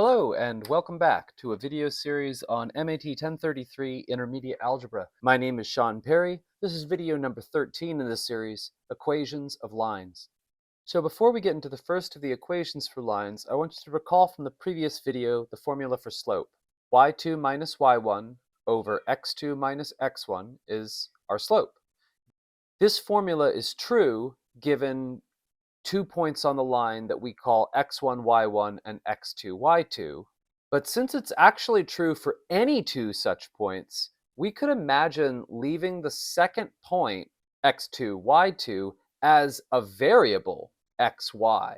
Hello and welcome back to a video series on MAT 1033 Intermediate Algebra. My name is Sean Perry. This is video number 13 in this series, Equations of Lines. So before we get into the first of the equations for lines, I want you to recall from the previous video the formula for slope. y2 minus y1 over x2 minus x1 is our slope. This formula is true given 2 points on the line that we call x1, y1 and x2, y2. But since it's actually true for any two such points, we could imagine leaving the second point, x2, y2, as a variable, xy.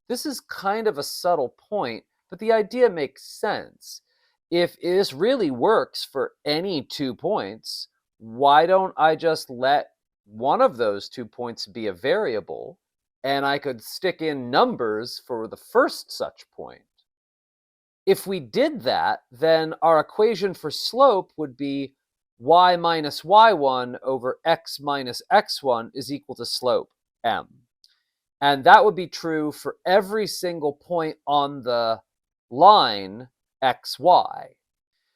This is kind of a subtle point, but the idea makes sense. If this really works for any 2 points, why don't I just let one of those 2 points be a variable, and I could stick in numbers for the first such point? If we did that, then our equation for slope would be y minus y1 over x minus x1 is equal to slope m. And that would be true for every single point on the line xy.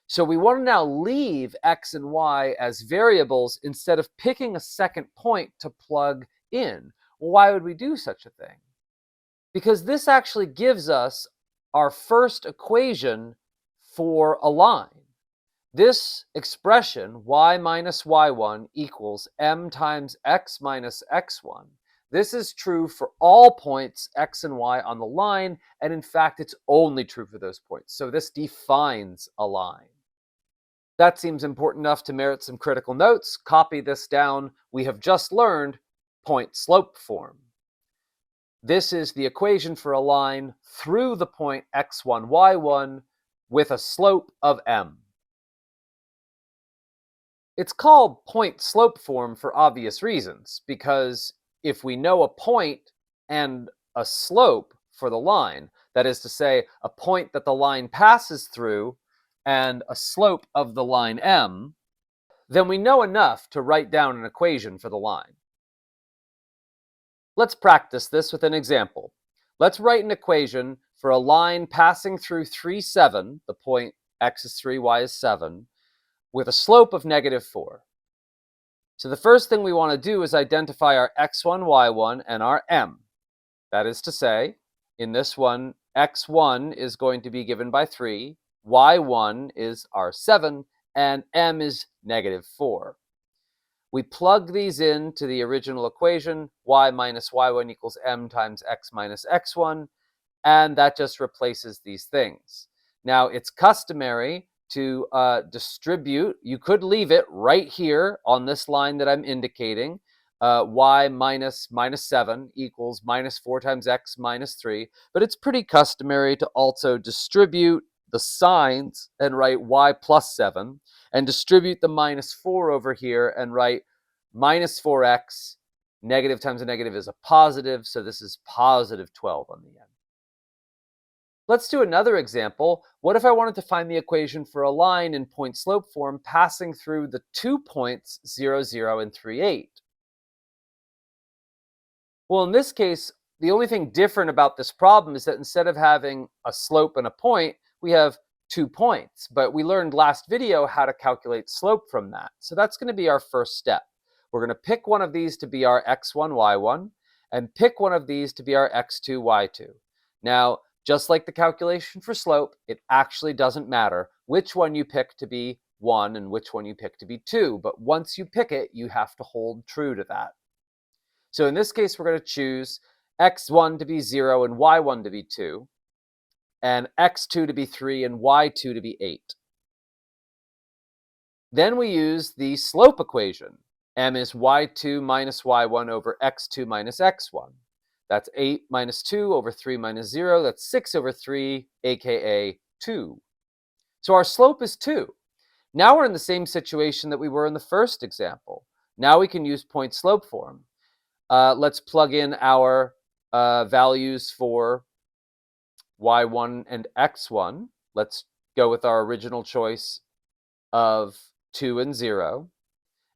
So we want to now leave x and y as variables instead of picking a second point to plug in. Why would we do such a thing? Because this actually gives us our first equation for a line. This expression, y minus y1 equals m times x minus x1. This is true for all points x and y on the line, and in fact, it's only true for those points. So this defines a line. That seems important enough to merit some critical notes. Copy this down. We have just learned point-slope form. This is the equation for a line through the point x1, y1 with a slope of m. It's called point-slope form for obvious reasons, because if we know a point and a slope for the line, that is to say, a point that the line passes through and a slope of the line m, then we know enough to write down an equation for the line. Let's practice this with an example. Let's write an equation for a line passing through 3, 7, the point x is 3, y is 7, with a slope of -4. So the first thing we want to do is identify our x1, y1, and our m. That is to say, in this one, x1 is going to be given by 3, y1 is our 7, and m is -4. We plug these into the original equation, y minus y1 equals m times x minus x1, and that just replaces these things. Now, it's customary to distribute. You could leave it right here on this line that I'm indicating. Y minus 7 equals -4 times x minus 3, but it's pretty customary to also distribute the signs and write y plus 7, and distribute the -4 over here and write -4x, negative times a negative is a positive, so this is positive 12 on the end. Let's do another example. What if I wanted to find the equation for a line in point-slope form passing through the 2 points 0, 0, and 3, 8? Well, in this case, the only thing different about this problem is that instead of having a slope and a point, we have 2 points. But we learned last video how to calculate slope from that. So that's going to be our first step. We're going to pick one of these to be our x1, y1, and pick one of these to be our x2, y2. Now, just like the calculation for slope, it actually doesn't matter which one you pick to be 1 and which one you pick to be 2. But once you pick it, you have to hold true to that. So in this case, we're going to choose x1 to be 0 and y1 to be 2, and x2 to be 3 and y2 to be 8. Then we use the slope equation. M is y2 minus y1 over x2 minus x1. That's 8 minus 2 over 3 minus 0. That's 6 over 3, aka 2. So our slope is 2. Now we're in the same situation that we were in the first example. Now we can use point-slope form. Let's plug in our values for y1 and x1. Let's go with our original choice of 2 and 0.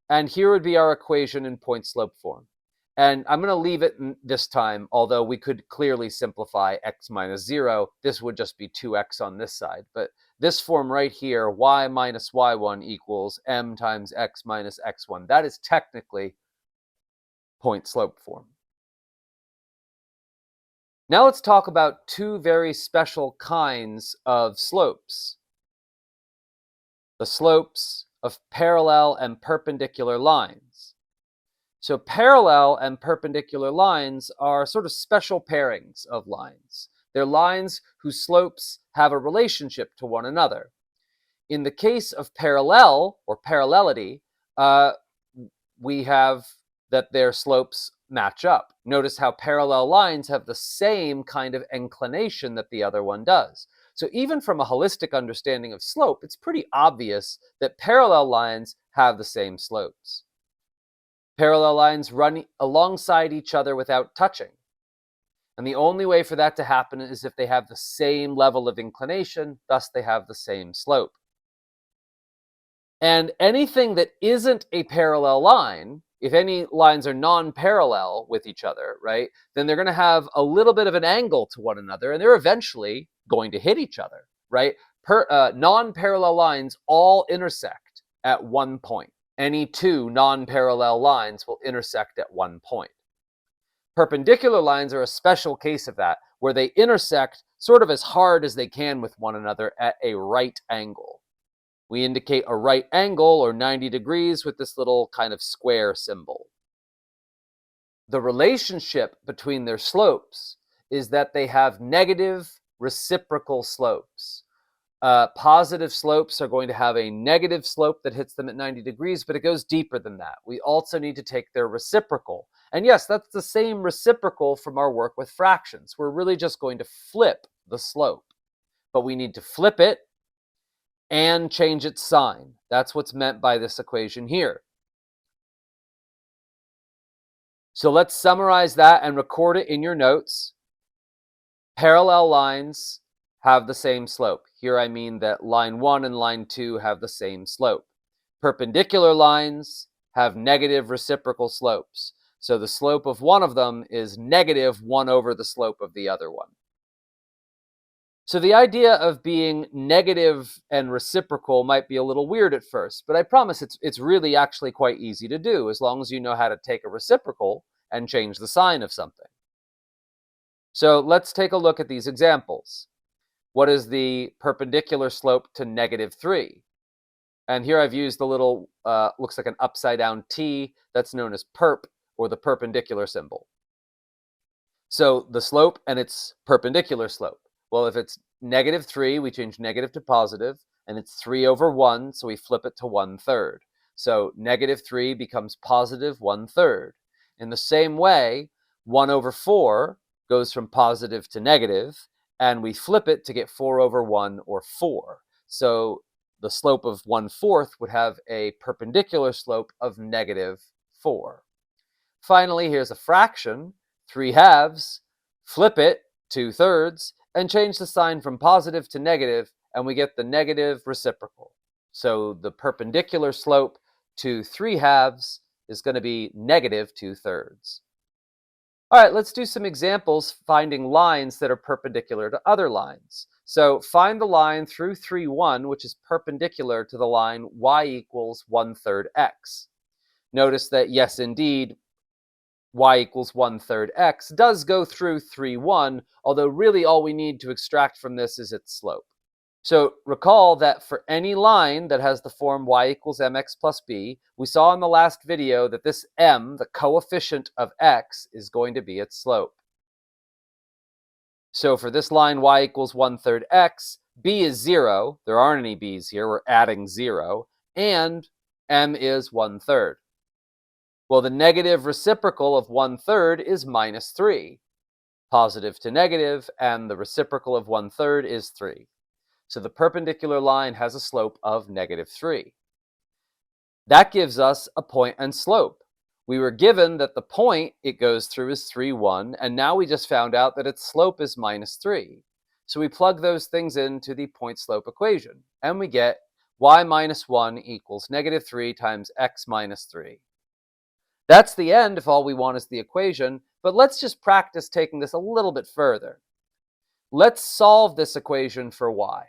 And here would be our equation in point-slope form. And I'm going to leave it this time, although we could clearly simplify x minus 0. This would just be 2x on this side. But this form right here, y minus y1 equals m times x minus x1. That is technically point slope form. Now let's talk about two very special kinds of slopes. The slopes of parallel and perpendicular lines. So parallel and perpendicular lines are sort of special pairings of lines. They're lines whose slopes have a relationship to one another. In the case of parallel or parallelity, we have that their slopes match up. Notice how parallel lines have the same kind of inclination that the other one does. So even from a holistic understanding of slope, it's pretty obvious that parallel lines have the same slopes. Parallel lines run alongside each other without touching. And the only way for that to happen is if they have the same level of inclination, thus they have the same slope. And anything that isn't a parallel line, if any lines are non-parallel with each other, right, then they're going to have a little bit of an angle to one another, and they're eventually going to hit each other, right? Non-parallel lines all intersect at one point. Any two non-parallel lines will intersect at one point. Perpendicular lines are a special case of that, where they intersect sort of as hard as they can with one another at a right angle. We indicate a right angle or 90 degrees with this little kind of square symbol. The relationship between their slopes is that they have negative reciprocal slopes. Positive slopes are going to have a negative slope that hits them at 90 degrees, but it goes deeper than that. We also need to take their reciprocal. And yes, that's the same reciprocal from our work with fractions. We're really just going to flip the slope, but we need to flip it and change its sign. That's what's meant by this equation here. So let's summarize that and record it in your notes. Parallel lines have the same slope. Here I mean that line 1 and line 2 have the same slope. Perpendicular lines have negative reciprocal slopes. So the slope of one of them is negative 1 over the slope of the other one. So the idea of being negative and reciprocal might be a little weird at first, but I promise it's really actually quite easy to do as long as you know how to take a reciprocal and change the sign of something. So let's take a look at these examples. What is the perpendicular slope to negative 3? And here I've used the little, looks like an upside down T, that's known as perp, or the perpendicular symbol. So the slope and its perpendicular slope. Well, if it's negative 3, we change negative to positive, and it's 3 over 1, so we flip it to 1/3. So negative 3 becomes positive 1/3. In the same way, 1 over 4 goes from positive to negative, and we flip it to get 4 over 1, or 4. So the slope of 1/4 would have a perpendicular slope of negative 4. Finally, here's a fraction, 3/2. Flip it, 2/3, and change the sign from positive to negative, and we get the negative reciprocal. So the perpendicular slope to 3/2 is going to be negative 2/3. All right, let's do some examples finding lines that are perpendicular to other lines. So find the line through 3, 1, which is perpendicular to the line y equals 1/3 x. Notice that, yes, indeed, y equals 1/3 x does go through 3, 1, although really all we need to extract from this is its slope. So recall that for any line that has the form y equals mx plus b, we saw in the last video that this m, the coefficient of x, is going to be its slope. So for this line y equals 1/3 x, b is 0. There aren't any b's here. We're adding 0. And m is 1/3. Well, the negative reciprocal of 1/3 is minus 3. Positive to negative, and the reciprocal of 1/3 is 3. So the perpendicular line has a slope of negative 3. That gives us a point and slope. We were given that the point it goes through is 3, 1, and now we just found out that its slope is minus 3. So we plug those things into the point-slope equation, and we get y minus 1 equals negative 3 times x minus 3. That's the end if all we want is the equation, but let's just practice taking this a little bit further. Let's solve this equation for y.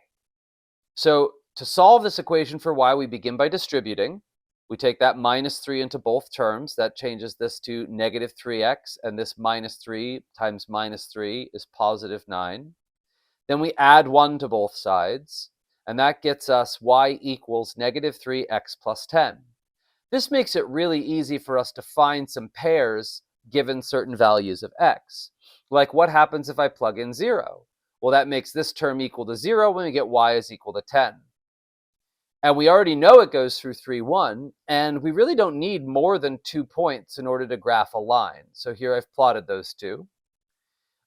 So to solve this equation for y, we begin by distributing. We take that minus 3 into both terms. That changes this to negative 3x, and this minus 3 times minus 3 is positive 9. Then we add 1 to both sides, and that gets us y equals negative 3x plus 10. This makes it really easy for us to find some pairs given certain values of x. Like, what happens if I plug in 0? Well, that makes this term equal to 0 when we get y is equal to 10. And we already know it goes through 3, 1, and we really don't need more than 2 points in order to graph a line. So here I've plotted those two.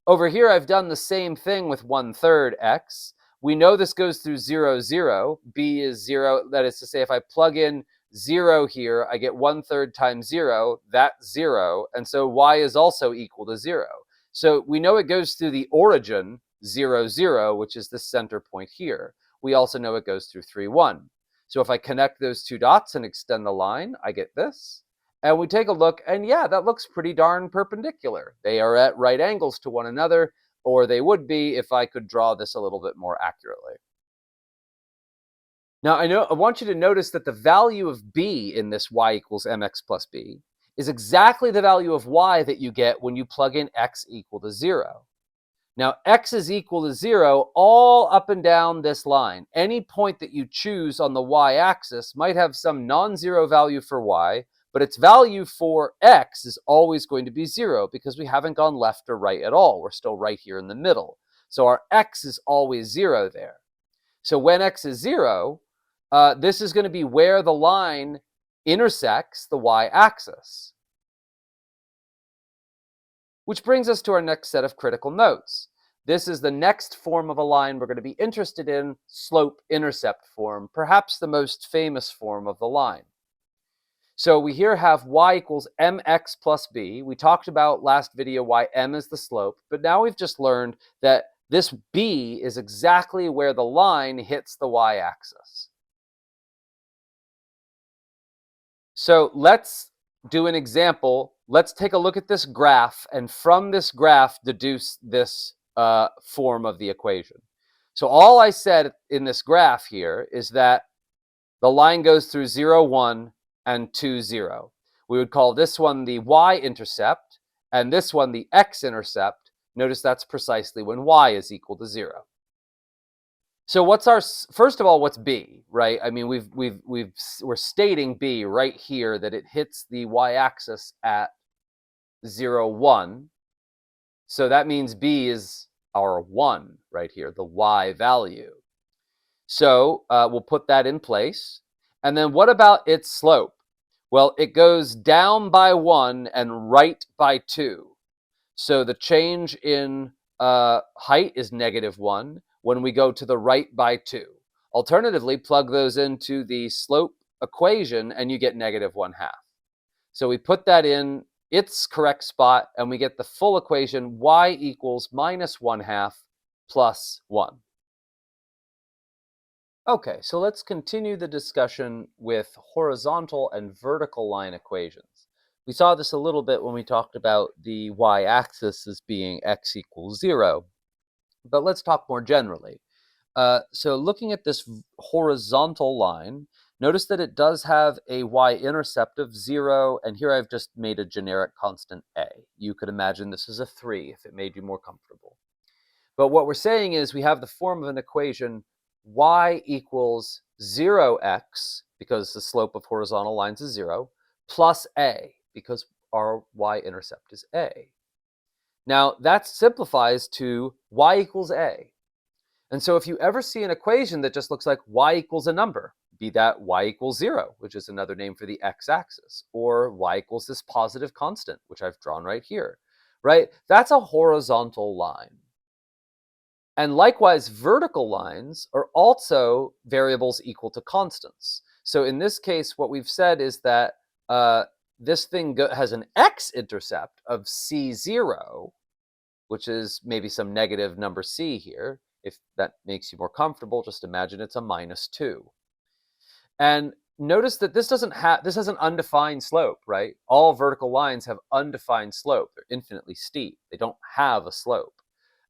Over here, I've done the same thing with 1/3 x. We know this goes through 0, 0. B is 0. That is to say, if I plug in 0 here, I get 1/3 times 0. That's 0. And so y is also equal to 0. So we know it goes through the origin, 0, 0, which is the center point here. We also know it goes through 3, 1. So if I connect those two dots and extend the line, I get this. And we take a look, and yeah, that looks pretty darn perpendicular. They are at right angles to one another, or they would be if I could draw this a little bit more accurately. Now, I want you to notice that the value of b in this y equals mx plus b is exactly the value of y that you get when you plug in x equal to 0. Now, x is equal to 0 all up and down this line. Any point that you choose on the y-axis might have some non-zero value for y, but its value for x is always going to be 0 because we haven't gone left or right at all. We're still right here in the middle. So our x is always 0 there. So when x is 0, this is going to be where the line intersects the y-axis. Which brings us to our next set of critical notes. This is the next form of a line we're going to be interested in, slope-intercept form, perhaps the most famous form of the line. So we here have y equals mx plus b. We talked about last video why m is the slope, but now we've just learned that this b is exactly where the line hits the y-axis. So let's do an example. Let's take a look at this graph, and from this graph, deduce this form of the equation. So all I said in this graph here is that the line goes through 0, 1, and 2, 0. We would call this one the y-intercept, and this one the x-intercept. Notice that's precisely when y is equal to 0. So first of all, what's b, right? I mean, we're stating b right here that it hits the y-axis at 0, 1. So that means b is our 1 right here, the y value. So we'll put that in place. And then what about its slope? Well, it goes down by 1 and right by 2. So the change in height is negative 1 when we go to the right by 2. Alternatively, plug those into the slope equation and you get negative 1/2. So we put that in its correct spot and we get the full equation y equals minus 1/2 plus 1. Okay, so let's continue the discussion with horizontal and vertical line equations. We saw this a little bit when we talked about the y-axis as being x equals 0, but let's talk more generally. So looking at this horizontal line, notice that it does have a y-intercept of 0, and here I've just made a generic constant a. You could imagine this is a 3 if it made you more comfortable. But what we're saying is we have the form of an equation y equals 0x, because the slope of horizontal lines is 0, plus a, because our y-intercept is a. Now, that simplifies to y equals a. And so if you ever see an equation that just looks like y equals a number, be that y equals 0, which is another name for the x-axis, or y equals this positive constant, which I've drawn right here, right? That's a horizontal line. And likewise, vertical lines are also variables equal to constants. So in this case, what we've said is that this thing has an x-intercept of c0, which is maybe some negative number c here. If that makes you more comfortable, just imagine it's a minus 2. And notice that this has an undefined slope, right? All vertical lines have undefined slope. They're infinitely steep. They don't have a slope.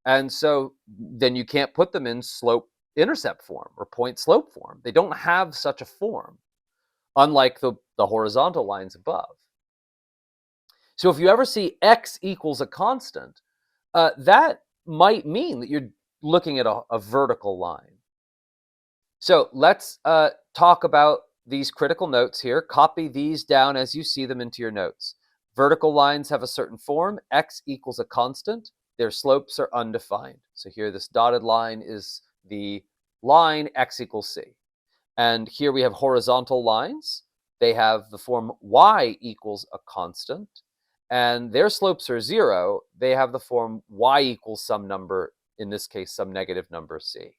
And so then you can't put them in slope-intercept form or point-slope form. They don't have such a form, unlike the horizontal lines above. So if you ever see x equals a constant, that might mean that you're looking at a vertical line. So let's talk about these critical notes here. Copy these down as you see them into your notes. Vertical lines have a certain form. X equals a constant. Their slopes are undefined. So here, this dotted line is the line x equals c. And here we have horizontal lines. They have the form y equals a constant. And their slopes are 0. They have the form y equals some number, in this case, some negative number c.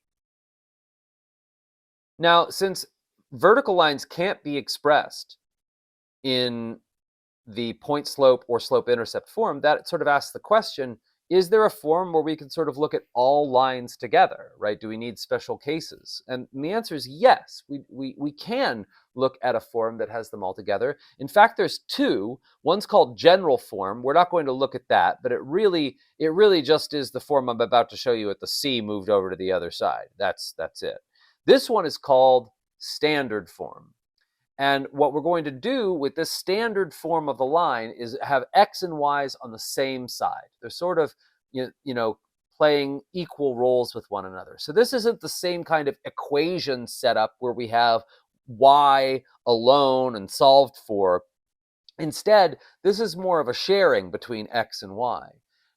Now, since vertical lines can't be expressed in the point slope or slope intercept form, that sort of asks the question, is there a form where we can sort of look at all lines together, right? Do we need special cases? And the answer is yes, we can look at a form that has them all together. In fact, there's two. One's called general form. We're not going to look at that, but it really just is the form I'm about to show you at the C moved over to the other side. That's it. This one is called standard form. And what we're going to do with this standard form of the line is have x and y's on the same side. They're sort of, playing equal roles with one another. So this isn't the same kind of equation setup where we have y alone and solved for. Instead, this is more of a sharing between x and y.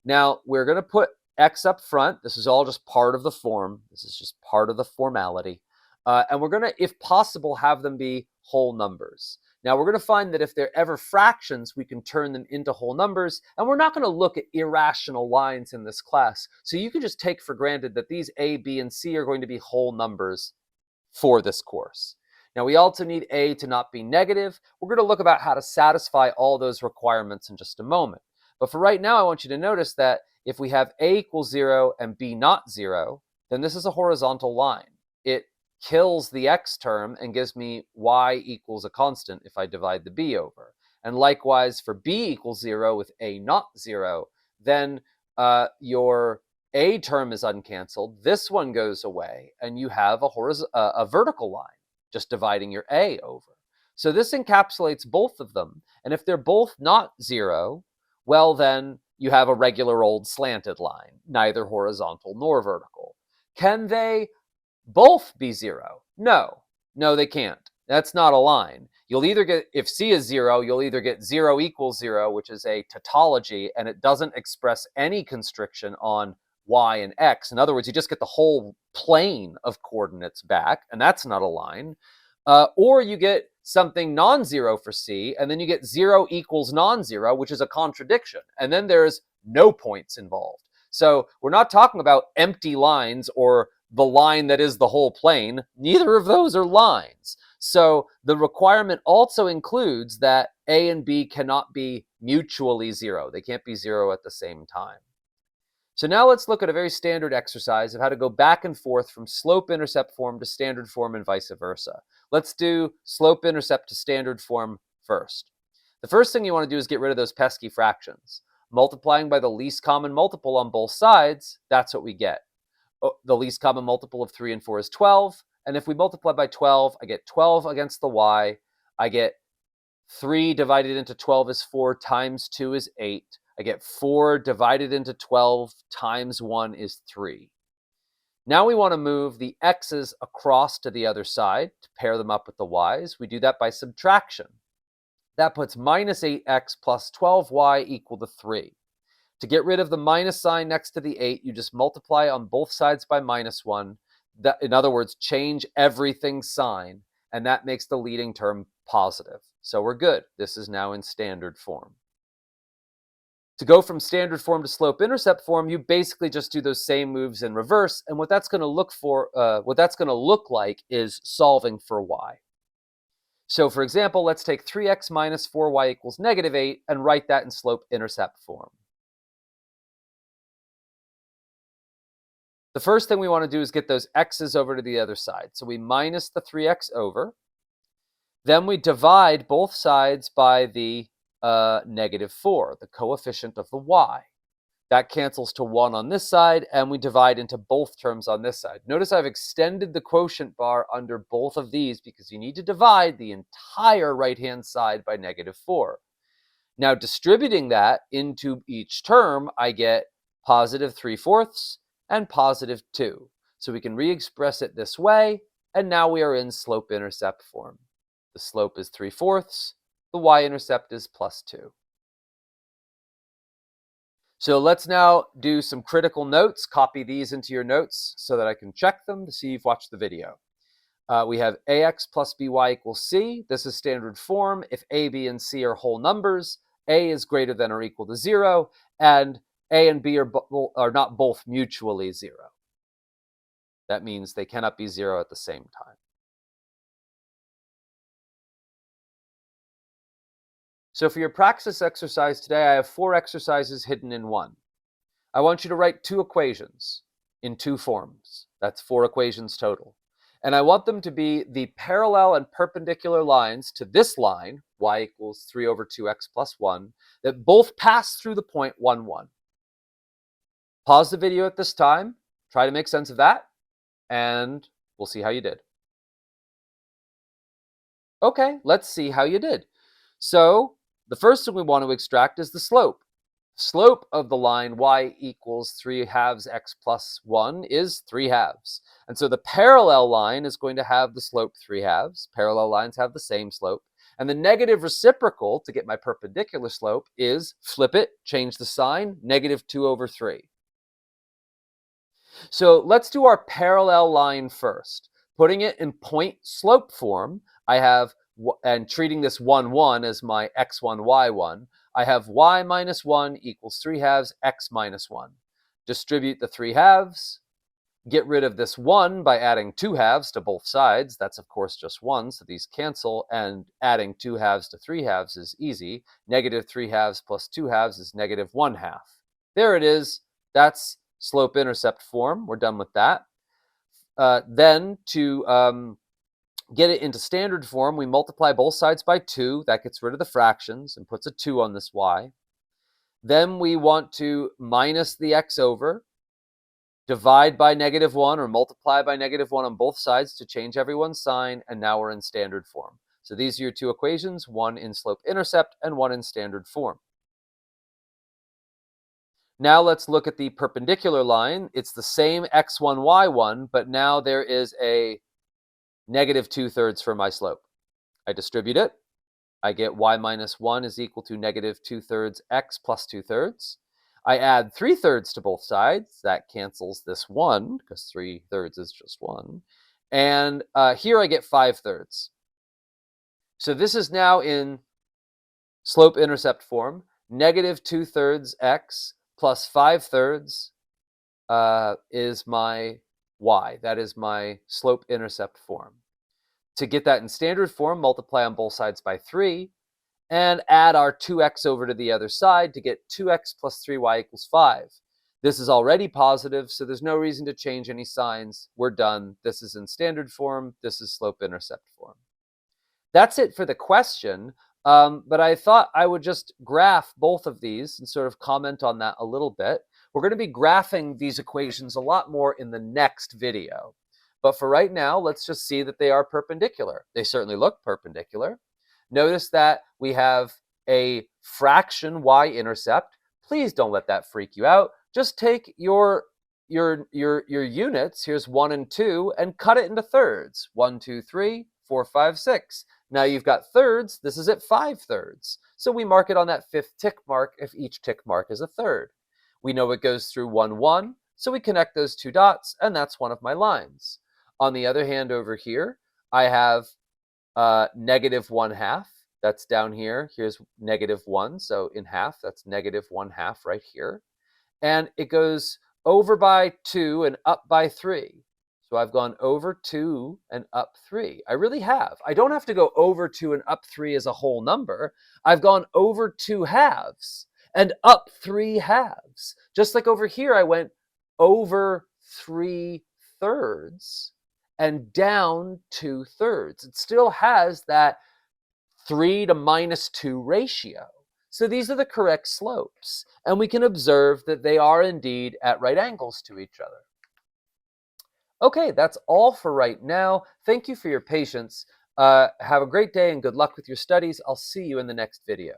Now, we're going to put x up front. This is all just part of the form. This is just part of the formality. And we're going to, if possible, have them be whole numbers. Now, we're going to find that if they're ever fractions, we can turn them into whole numbers. And we're not going to look at irrational lines in this class. So you can just take for granted that these a, b, and c are going to be whole numbers for this course. Now, we also need a to not be negative. We're going to look about how to satisfy all those requirements in just a moment. But for right now, I want you to notice that if we have a equals 0 and b not 0, then this is a horizontal line. It kills the x term and gives me y equals a constant if I divide the b over. And likewise, for b equals 0 with a not 0, then your a term is uncanceled. This one goes away, and you have a vertical line, just dividing your a over. So this encapsulates both of them. And if they're both not 0, well, then you have a regular old slanted line, neither horizontal nor vertical. Can they both be 0? No, they can't. That's not a line. You'll either get, if c is 0, you'll either get 0 equals 0, which is a tautology, and it doesn't express any constriction on y and x. In other words, you just get the whole plane of coordinates back, and that's not a line. Or you get something non-zero for c, and then you get 0 equals non-zero, which is a contradiction. And then there's no points involved. So we're not talking about empty lines or the line that is the whole plane. Neither of those are lines. So the requirement also includes that a and b cannot be mutually 0. They can't be 0 at the same time. So now let's look at a very standard exercise of how to go back and forth from slope-intercept form to standard form and vice versa. Let's do slope-intercept to standard form first. The first thing you want to do is get rid of those pesky fractions. Multiplying by the least common multiple on both sides, that's what we get. The least common multiple of 3 and 4 is 12. And if we multiply by 12, I get 12 against the y. I get 3 divided into 12 is 4 times 2 is 8. I get 4 divided into 12 times 1 is 3. Now we want to move the x's across to the other side to pair them up with the y's. We do that by subtraction. That puts minus 8x plus 12y equal to 3. To get rid of the minus sign next to the 8, you just multiply on both sides by minus 1. In other words, change everything's sign, and that makes the leading term positive. So we're good. This is now in standard form. To go from standard form to slope-intercept form, you basically just do those same moves in reverse, and what that's going to look like is solving for y. So for example, let's take 3x minus 4y equals negative 8 and write that in slope-intercept form. The first thing we want to do is get those x's over to the other side. So we minus the 3x over. Then we divide both sides by the -4, the coefficient of the y. That cancels to 1 on this side, and we divide into both terms on this side. Notice I've extended the quotient bar under both of these because you need to divide the entire right-hand side by -4. Now, distributing that into each term, I get +3/4 and +2. So we can re-express it this way, and now we are in slope-intercept form. The slope is 3/4, the y-intercept is +2. So let's now do some critical notes. Copy these into your notes so that I can check them to see you've watched the video. We have ax plus by equals c. This is standard form. If a, b, and c are whole numbers, a is greater than or equal to 0, and a and b are not both mutually 0. That means they cannot be 0 at the same time. So for your practice exercise today, I have 4 exercises hidden in one. I want you to write 2 equations in 2 forms. That's 4 equations total. And I want them to be the parallel and perpendicular lines to this line, y equals 3 over 2x plus 1, that both pass through the point 1, 1. Pause the video at this time, try to make sense of that, and we'll see how you did. Okay, let's see how you did. So the first thing we want to extract is the slope. Slope of the line y equals 3/2 x plus 1 is 3/2. And so the parallel line is going to have the slope 3/2. Parallel lines have the same slope. And the negative reciprocal, to get my perpendicular slope, is flip it, change the sign, -2 over 3. So let's do our parallel line first. Putting it in point slope form, I have, and treating this 1, 1 as my x1, y1, I have y minus 1 equals 3/2 x minus 1. Distribute the 3/2. Get rid of this 1 by adding 2/2 to both sides. That's, of course, just 1, so these cancel, and adding 2/2 to 3/2 is easy. -3/2 plus 2/2 is -1/2. There it is. That's slope-intercept form. We're done with that. Then to get it into standard form, we multiply both sides by 2. That gets rid of the fractions and puts a 2 on this y. Then we want to minus the x over, divide by -1 or multiply by -1 on both sides to change everyone's sign, and now we're in standard form. So these are your 2 equations, one in slope-intercept and one in standard form. Now let's look at the perpendicular line. It's the same x1, y1, but now there is a -2/3 for my slope. I distribute it. I get y minus 1 is equal to -2/3 x plus 2/3. I add 3/3 to both sides. That cancels this 1, because 3/3 is just 1. And here I get 5/3. So this is now in slope-intercept form. -2/3 x plus 5/3 is my y. That is my slope-intercept form. To get that in standard form, multiply on both sides by 3, and add our 2x over to the other side to get 2x plus 3y equals 5. This is already positive, so there's no reason to change any signs. We're done. This is in standard form. This is slope-intercept form. That's it for the question, but I thought I would just graph both of these and sort of comment on that a little bit. We're going to be graphing these equations a lot more in the next video. But for right now, let's just see that they are perpendicular. They certainly look perpendicular. Notice that we have a fraction y-intercept. Please don't let that freak you out. Just take your units, here's 1 and 2, and cut it into thirds. 1, 2, 3, 4, 5, 6. Now you've got thirds. This is at 5/3. So we mark it on that 5th tick mark if each tick mark is a third. We know it goes through 1, 1, so we connect those 2 dots, and that's one of my lines. On the other hand, over here, I have -1/2. That's down here. Here's -1, so in half, that's -1/2 right here. And it goes over by 2 and up by 3. So I've gone over 2 and up 3. I really have. I don't have to go over 2 and up 3 as a whole number. I've gone over 2 halves and up 3 halves. Just like over here, I went over 3/3 and down 2/3. It still has that 3 to -2 ratio. So these are the correct slopes, and we can observe that they are indeed at right angles to each other. Okay, that's all for right now. Thank you for your patience. Have a great day and good luck with your studies. I'll see you in the next video.